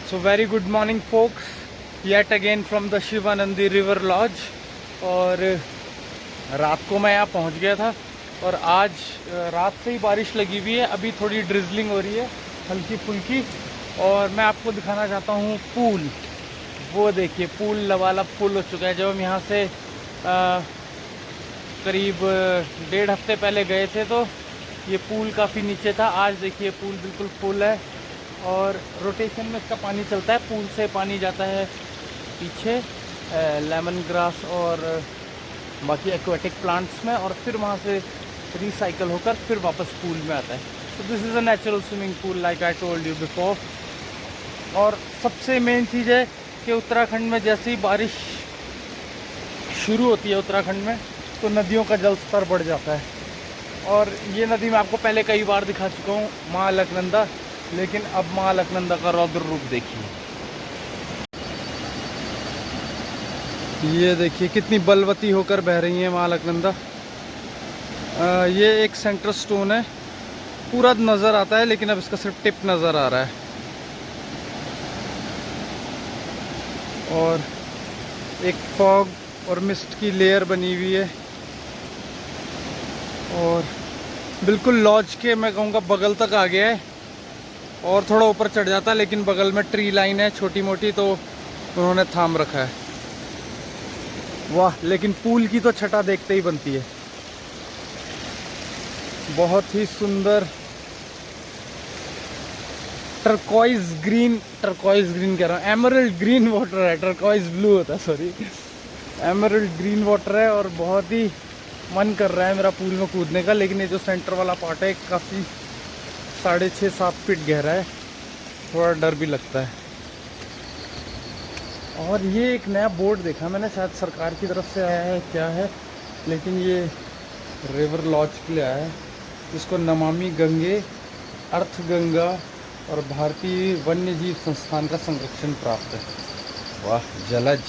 So very good morning folks, yet again from the Shivanandi river lodge. और रात को मैं यहाँ पहुँच गया था और आज रात से ही बारिश लगी हुई है। अभी थोड़ी ड्रिजलिंग हो रही है हल्की फुल्की। और मैं आपको दिखाना चाहता हूँ पूल। वो देखिए पूल वाला फुल हो चुका है। जब हम यहाँ से करीब 1.5 हफ्ते पहले गए थे तो ये पूल काफ़ी नीचे था। आज देखिए पूल बिल्कुल फुल है और रोटेशन में इसका पानी चलता है। पूल से पानी जाता है पीछे लेमन ग्रास और बाकी एक्वेटिक प्लांट्स में और फिर वहाँ से रिसाइकल होकर फिर वापस पूल में आता है। तो this is a natural swimming pool like I told you before. और सबसे मेन चीज़ है कि उत्तराखंड में जैसे ही बारिश शुरू होती है उत्तराखंड में तो नदियों का जल स्तर बढ़ जाता है। और ये नदी मैं आपको पहले कई बार दिखा चुका हूँ, माँ अलकनंदा। लेकिन अब माँ अलकनंदा का रौद्र रूप देखिए। ये देखिए कितनी बलवती होकर बह रही है माँ अलकनंदा। ये एक सेंटर स्टोन है, पूरा नज़र आता है लेकिन अब इसका सिर्फ टिप नज़र आ रहा है। और एक फॉग और मिस्ट की लेयर बनी हुई है और बिल्कुल लॉज के मैं कहूँगा बगल तक आ गया है। और थोड़ा ऊपर चढ़ जाता है लेकिन बगल में ट्री लाइन है छोटी मोटी, तो उन्होंने थाम रखा है। वाह, लेकिन पूल की तो छटा देखते ही बनती है। बहुत ही सुंदर टर्कोइज ग्रीन कह रहा हूँ, एमरल्ड ग्रीन वाटर है। टर्कोइज ब्लू होता है, सॉरी, एमरल्ड ग्रीन वाटर है। और बहुत ही मन कर रहा है मेरा पूल में कूदने का। लेकिन ये जो सेंटर वाला पार्ट है काफ़ी 6.5-7 फीट गहरा है, थोड़ा डर भी लगता है। और ये एक नया बोर्ड देखा मैंने, शायद सरकार की तरफ से आया है क्या है, लेकिन ये रिवर लॉज के लिए आया है, जिसको नमामि गंगे, अर्थ गंगा और भारतीय वन्य जीव संस्थान का संरक्षण प्राप्त है। वाह, जलज।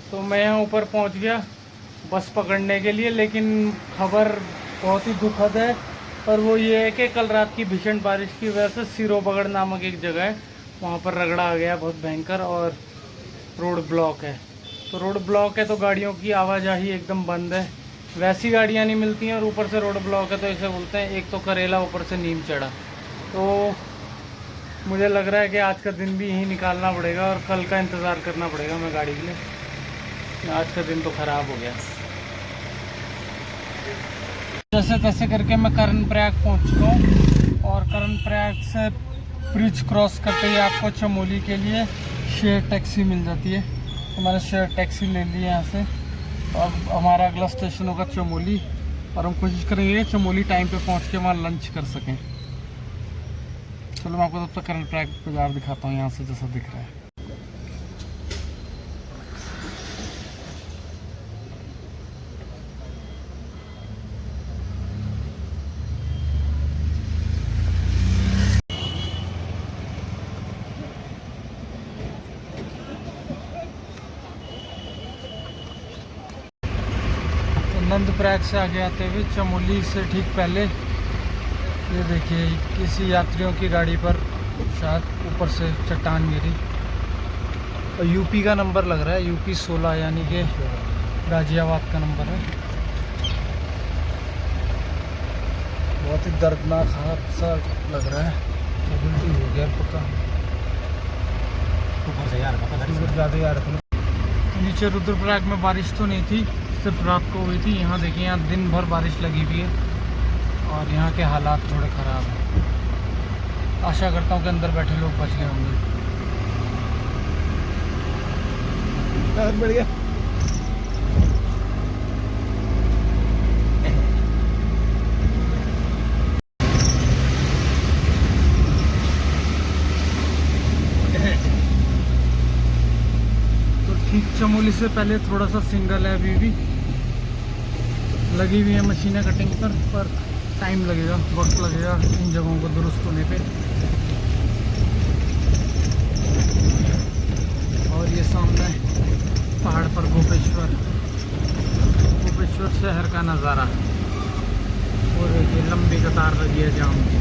तो मैं यहाँ ऊपर पहुँच गया बस पकड़ने के लिए। लेकिन खबर बहुत ही दुखद है। और वो ये है कि कल रात की भीषण बारिश की वजह से सिरोबगड़ नामक एक जगह है, वहाँ पर रगड़ा आ गया बहुत भयंकर और रोड ब्लॉक है। तो रोड ब्लॉक है तो गाड़ियों की आवाजाही एकदम बंद है। वैसी गाड़ियाँ नहीं मिलती हैं और ऊपर से रोड ब्लॉक है तो इसे बोलते हैं एक तो करेला ऊपर से नीम चढ़ा। तो मुझे लग रहा है कि आज का दिन भी यहीं निकालना पड़ेगा और कल का इंतज़ार करना पड़ेगा मैं गाड़ी के लिए। आज का दिन तो ख़राब हो गया। जैसे तैसे करके मैं कर्णप्रयाग पहुंच चुका हूँ और कर्णप्रयाग से ब्रिज क्रॉस करते ही आपको चमोली के लिए शेयर टैक्सी मिल जाती है। तो मैंने शेयर टैक्सी ले ली है यहाँ से। तो अब हमारा अगला स्टेशन होगा चमोली और हम कोशिश करेंगे चमोली टाइम पे पहुँच के वहाँ लंच कर सकें। चलो मैं आपको तब तक कर्णप्रयाग बाजार दिखाता हूँ यहाँ से जैसा दिख रहा है। नंदप्रयाग से आगे आते हुए चमोली से ठीक पहले ये देखिए किसी यात्रियों की गाड़ी पर शायद ऊपर से चट्टान गिरी और यूपी का नंबर लग रहा है, यूपी 16 यानी कि गाजियाबाद का नंबर है। बहुत ही दर्दनाक हादसा लग रहा है। उल्टी हो गया पक्का, ऊपर से ज़्यादा यार। नीचे रुद्रप्रयाग में बारिश तो नहीं थी, सिर्फ रात को हुई थी। यहाँ देखिए यहाँ दिन भर बारिश लगी हुई है और यहाँ के हालात थोड़े ख़राब हैं। आशा करता हूँ कि अंदर बैठे लोग बच गए होंगे। बहुत बढ़िया। तो ठीक चमोली से पहले थोड़ा सा सिंगल है, अभी भी लगी हुई है मशीनें कटिंग पर टाइम लगेगा, वक्त लगेगा इन जगहों को दुरुस्त होने पे। और ये सामने पहाड़ पर गोपेश्वर शहर का नज़ारा, और देखिए लंबी कतार लगी है जाम की।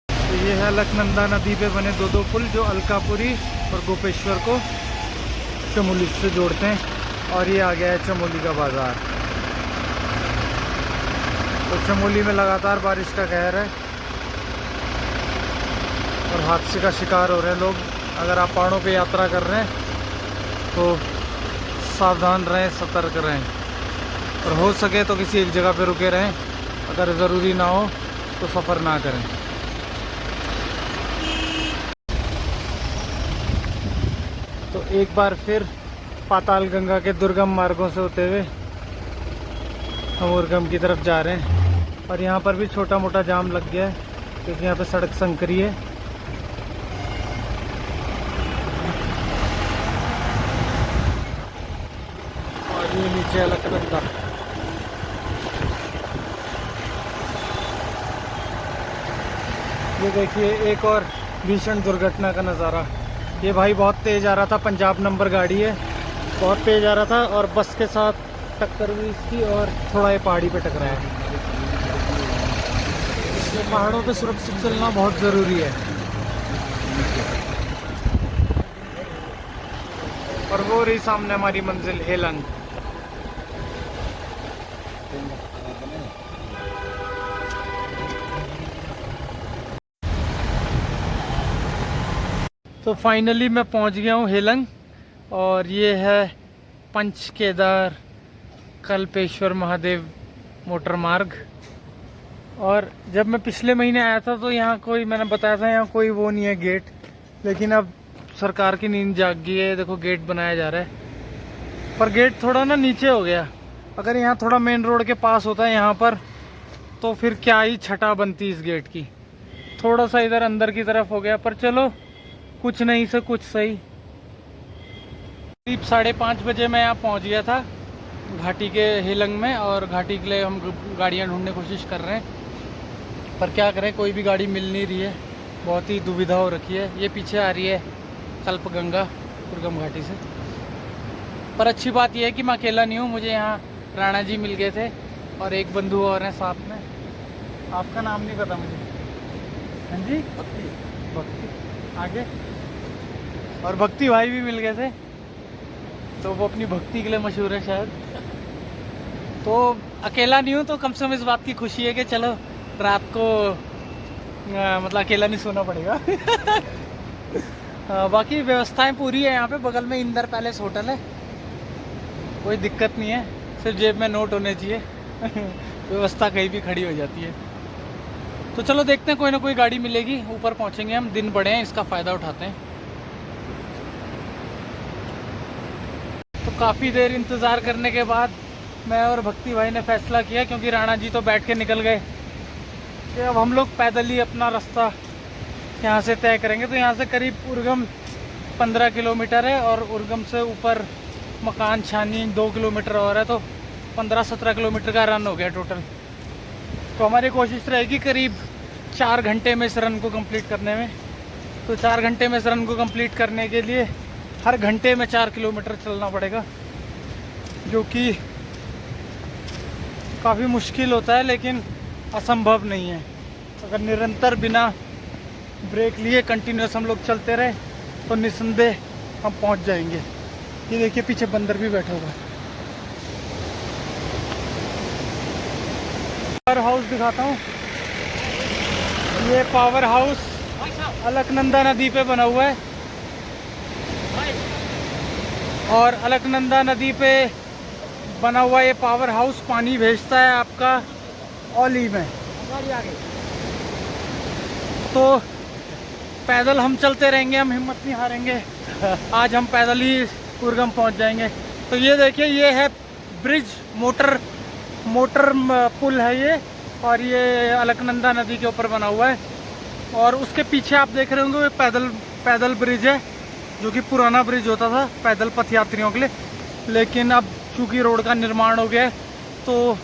तो ये है अलकनंदा नदी पे बने दो पुल जो अलकापुरी और गोपेश्वर को चमोली से जोड़ते हैं। और ये आ गया है चमोली का बाज़ार। तो चमोली में लगातार बारिश का कहर है और हादसे का शिकार हो रहे हैं लोग। अगर आप पहाड़ों पे यात्रा कर रहे हैं तो सावधान रहें, सतर्क रहें, और हो सके तो किसी एक जगह पे रुके रहें। अगर ज़रूरी ना हो तो सफ़र ना करें। तो एक बार फिर पाताल गंगा के दुर्गम मार्गों से होते हुए हम उर्गम की तरफ जा रहे हैं। और यहाँ पर भी छोटा मोटा जाम लग गया है क्योंकि यहाँ पे सड़क संकरी है। और ये नीचे अलकनंदा। ये देखिए एक और भीषण दुर्घटना का नज़ारा। ये भाई बहुत तेज़ आ रहा था, पंजाब नंबर गाड़ी है, बहुत तेज़ आ रहा था और बस के साथ टक्कर हुई इसकी और थोड़ा ये पहाड़ी पे टकराया। पहाड़ों पे सुरक्षित चलना बहुत ज़रूरी है। और वो रही सामने हमारी मंजिल हेलंग। तो फाइनली मैं पहुंच गया हूं हेलंग, और ये है पंच केदार कल्पेश्वर महादेव मोटर मार्ग। और जब मैं पिछले महीने आया था तो यहाँ कोई, मैंने बताया था यहाँ कोई वो नहीं है गेट, लेकिन अब सरकार की नींद जाग गई है। देखो गेट बनाया जा रहा है, पर गेट थोड़ा ना नीचे हो गया। अगर यहाँ थोड़ा मेन रोड के पास होता है यहाँ पर तो फिर क्या ही छटा बनती इस गेट की। थोड़ा सा इधर अंदर की तरफ हो गया, पर चलो कुछ नहीं से कुछ सही। करीब 5:30 बजे मैं यहाँ पहुँच गया था घाटी के हेलंग में, और घाटी के लिए हम गाड़ियाँ ढूंढने की कोशिश कर रहे हैं, पर क्या करें कोई भी गाड़ी मिल नहीं रही है। बहुत ही दुविधा हो रखी है। ये पीछे आ रही है कल्प गंगा दुर्गम घाटी से। पर अच्छी बात यह है कि मैं अकेला नहीं हूँ, मुझे यहाँ राणा जी मिल गए थे और एक बंधु और हैं साथ में। आपका नाम नहीं पता मुझे। हाँ जी, भक्ति आगे। और भक्ति भाई भी मिल गए थे, तो वो अपनी भक्ति के लिए मशहूर है शायद। तो अकेला नहीं हूँ, तो कम से कम इस बात की खुशी है कि चलो रात को मतलब अकेला नहीं सोना पड़ेगा। बाकी व्यवस्थाएं पूरी है यहाँ पे। बगल में इंदर पैलेस होटल है, कोई दिक्कत नहीं है, सिर्फ जेब में नोट होने चाहिए। व्यवस्था कहीं भी खड़ी हो जाती है। तो चलो देखते हैं, कोई ना कोई गाड़ी मिलेगी। ऊपर पहुँचेंगे हम, दिन बड़े हैं, इसका फ़ायदा उठाते हैं। तो काफ़ी देर इंतज़ार करने के बाद मैं और भक्ति भाई ने फैसला किया, क्योंकि राणा जी तो बैठ के निकल गए, कि अब हम लोग पैदल ही अपना रास्ता यहाँ से तय करेंगे। तो यहाँ से करीब उर्गम 15 किलोमीटर है, और उर्गम से ऊपर मकान छानी 2 किलोमीटर और है, तो 15-17 किलोमीटर का रन हो गया टोटल। तो हमारी कोशिश रहेगी करीब 4 घंटे में इस रन को कंप्लीट करने में। तो 4 घंटे में इस रन को कंप्लीट करने के लिए हर घंटे में 4 किलोमीटर चलना पड़ेगा, जो कि काफ़ी मुश्किल होता है, लेकिन असंभव नहीं है। अगर निरंतर बिना ब्रेक लिए कंटिन्यूस हम लोग चलते रहे तो निस्संदेह हम पहुंच जाएंगे। ये देखिए पीछे बंदर भी बैठा हुआ है। पावर हाउस दिखाता हूँ। ये पावर हाउस अलकनंदा नदी पे बना हुआ है, और अलकनंदा नदी पे बना हुआ ये पावर हाउस पानी भेजता है आपका औली में। तो पैदल हम चलते रहेंगे, हम हिम्मत नहीं हारेंगे। आज हम पैदल ही उर्गम पहुंच जाएंगे। तो ये देखिए, ये है ब्रिज, मोटर पुल है ये, और ये अलकनंदा नदी के ऊपर बना हुआ है। और उसके पीछे आप देख रहे होंगे वो पैदल ब्रिज है, जो कि पुराना ब्रिज होता था पैदल पथ यात्रियों के लिए, लेकिन अब चूँकि रोड का निर्माण हो गया है तो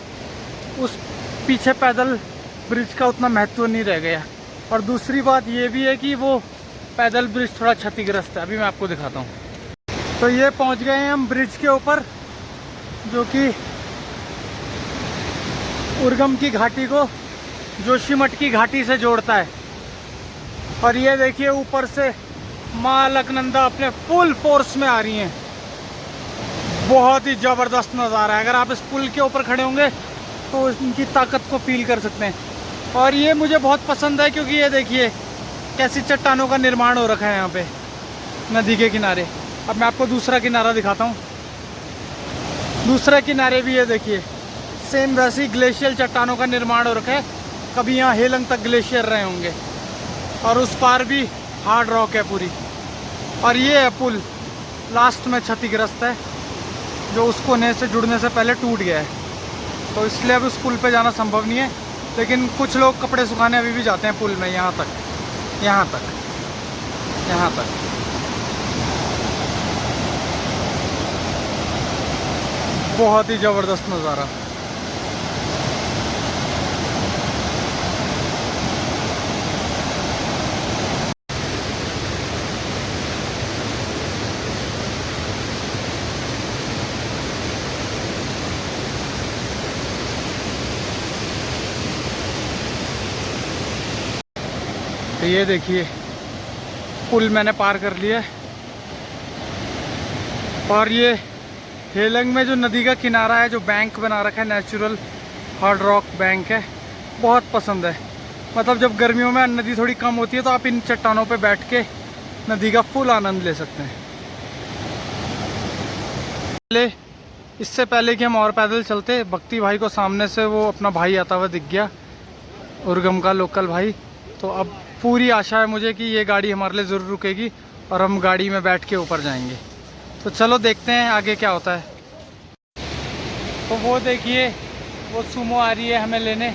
उस पीछे पैदल ब्रिज का उतना महत्व नहीं रह गया। और दूसरी बात ये भी है कि वो पैदल ब्रिज थोड़ा क्षतिग्रस्त है, अभी मैं आपको दिखाता हूँ। तो ये पहुँच गए हैं हम ब्रिज के ऊपर, जो कि उर्गम की घाटी को जोशीमठ की घाटी से जोड़ता है। और ये देखिए ऊपर से माँ अलकनंदा अपने फुल फोर्स में आ रही हैं। बहुत ही ज़बरदस्त नज़ारा है, अगर आप इस पुल के ऊपर खड़े होंगे तो इनकी ताकत को फील कर सकते हैं। और ये मुझे बहुत पसंद है क्योंकि ये देखिए कैसी चट्टानों का निर्माण हो रखा है यहाँ पे नदी के किनारे। अब मैं आपको दूसरा किनारा दिखाता हूँ। दूसरे किनारे भी ये देखिए सेम वैसी ग्लेशियल चट्टानों का निर्माण हो रखा है, कभी यहाँ हेलंग तक ग्लेशियर रहे होंगे। और उस पार भी हार्ड रॉक है पूरी। और ये है पुल लास्ट में क्षतिग्रस्त है, जो उस कोने से जुड़ने से पहले टूट गया है, तो इसलिए अब उस पुल पे जाना संभव नहीं है। लेकिन कुछ लोग कपड़े सुखाने अभी भी जाते हैं पुल में, यहाँ तक, यहाँ तक, यहाँ तक। बहुत ही ज़बरदस्त नज़ारा। तो ये देखिए पुल मैंने पार कर लिया है। और ये हेलंग में जो नदी का किनारा है, जो बैंक बना रखा है, नेचुरल हार्ड रॉक बैंक है, बहुत पसंद है। मतलब जब गर्मियों में नदी थोड़ी कम होती है तो आप इन चट्टानों पे बैठ के नदी का फुल आनंद ले सकते हैं। इससे पहले कि हम और पैदल चलते, भक्ति भाई को सामने से वो अपना भाई आता हुआ दिख गया, उर्गम का लोकल भाई। तो अब पूरी आशा है मुझे कि ये गाड़ी हमारे लिए ज़रूर रुकेगी और हम गाड़ी में बैठ के ऊपर जाएंगे। तो चलो देखते हैं आगे क्या होता है। तो वो देखिए वो सुमो आ रही है हमें लेने,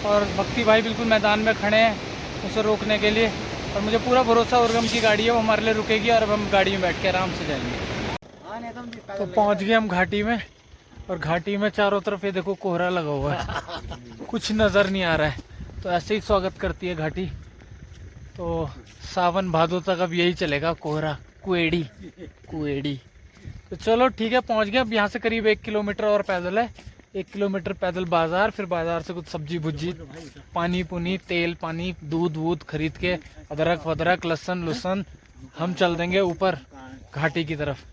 और भक्ति भाई बिल्कुल मैदान में खड़े हैं उसे रोकने के लिए। और मुझे पूरा भरोसा उर्गम की गाड़ी है, वो हमारे लिए रुकेगी और अब हम गाड़ी में बैठ के आराम से जाएंगे। तो पहुंच गए हम घाटी में, और घाटी में चारों तरफ ये देखो कोहरा लगा हुआ है, कुछ नज़र नहीं आ रहा है। तो ऐसे ही स्वागत करती है घाटी। तो सावन भादो तक अब यही चलेगा, कोहरा, कुएड़ी कुएड़ी। तो चलो ठीक है, पहुंच गए। अब यहाँ से करीब 1 किलोमीटर और पैदल है। 1 किलोमीटर पैदल बाजार, फिर बाजार से कुछ सब्जी भुजी, पानी पुनी, तेल पानी, दूध वूध खरीद के, अदरक वदरक, लहसुन लुसन, हम चल देंगे ऊपर घाटी की तरफ।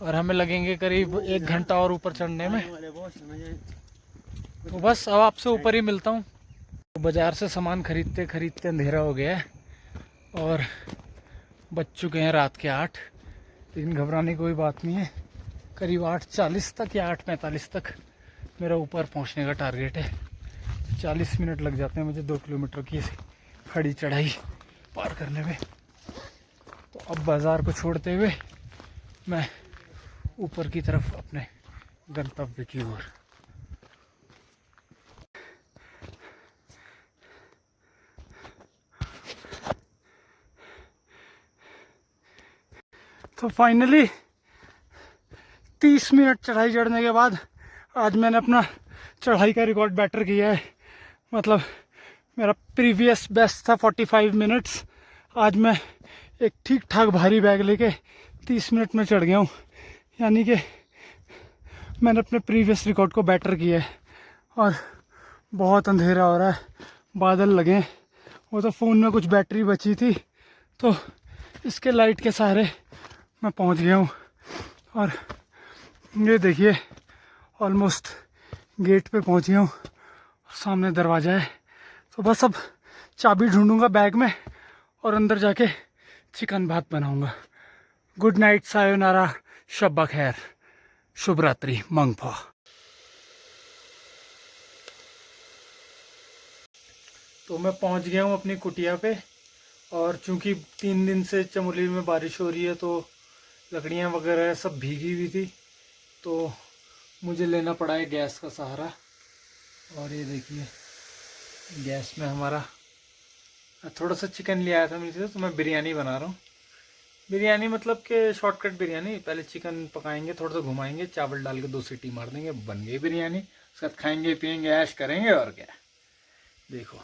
और हमें लगेंगे करीब 1 घंटा और ऊपर चढ़ने में। तो बस अब आपसे ऊपर ही मिलता हूँ। तो बाज़ार से सामान खरीदते खरीदते अंधेरा हो गया है और बज चुके हैं रात के 8। लेकिन घबराने की कोई बात नहीं है, करीब 8:40 तक या 8:45 तक मेरा ऊपर पहुंचने का टारगेट है। 40 मिनट लग जाते हैं मुझे 2 किलोमीटर की खड़ी चढ़ाई पार करने में। तो अब बाज़ार को छोड़ते हुए मैं ऊपर की तरफ अपने गंतव्य की ओर। तो फाइनली 30 मिनट चढ़ाई चढ़ने के बाद आज मैंने अपना चढ़ाई का रिकॉर्ड बेटर किया है। मतलब मेरा प्रीवियस बेस्ट था 45 मिनट्स, आज मैं एक ठीक ठाक भारी बैग लेके 30 मिनट में चढ़ गया हूँ। यानी कि मैंने अपने प्रीवियस रिकॉर्ड को बेटर किया है। और बहुत अंधेरा हो रहा है, बादल लगे हैं। वो तो फ़ोन में कुछ बैटरी बची थी तो इसके लाइट के सहारे मैं पहुंच गया हूँ। और ये देखिए ऑलमोस्ट गेट पे पहुंच गया हूँ, सामने दरवाज़ा है। तो बस अब चाबी ढूंढूंगा बैग में और अंदर जाके चिकन भात बनाऊंगा। गुड नाइट, सायोनारा, शब्बा खैर, शुभ रात्रि, मंगफा। तो मैं पहुंच गया हूँ अपनी कुटिया पे। और चूंकि 3 दिन से चमोली में बारिश हो रही है तो लकड़ियाँ वगैरह सब भीगी हुई थी, तो मुझे लेना पड़ा है गैस का सहारा। और ये देखिए गैस में हमारा थोड़ा सा चिकन ले आया था मेरे से, तो मैं बिरयानी बना रहा हूँ। बिरयानी मतलब कि शॉर्टकट बिरयानी। पहले चिकन पकाएंगे, थोड़ा सा घुमाएंगे, चावल डाल के 2 सीटी मार देंगे, बन गई बिरयानी। उसके बाद खाएंगे पियेंगे ऐश करेंगे और क्या। देखो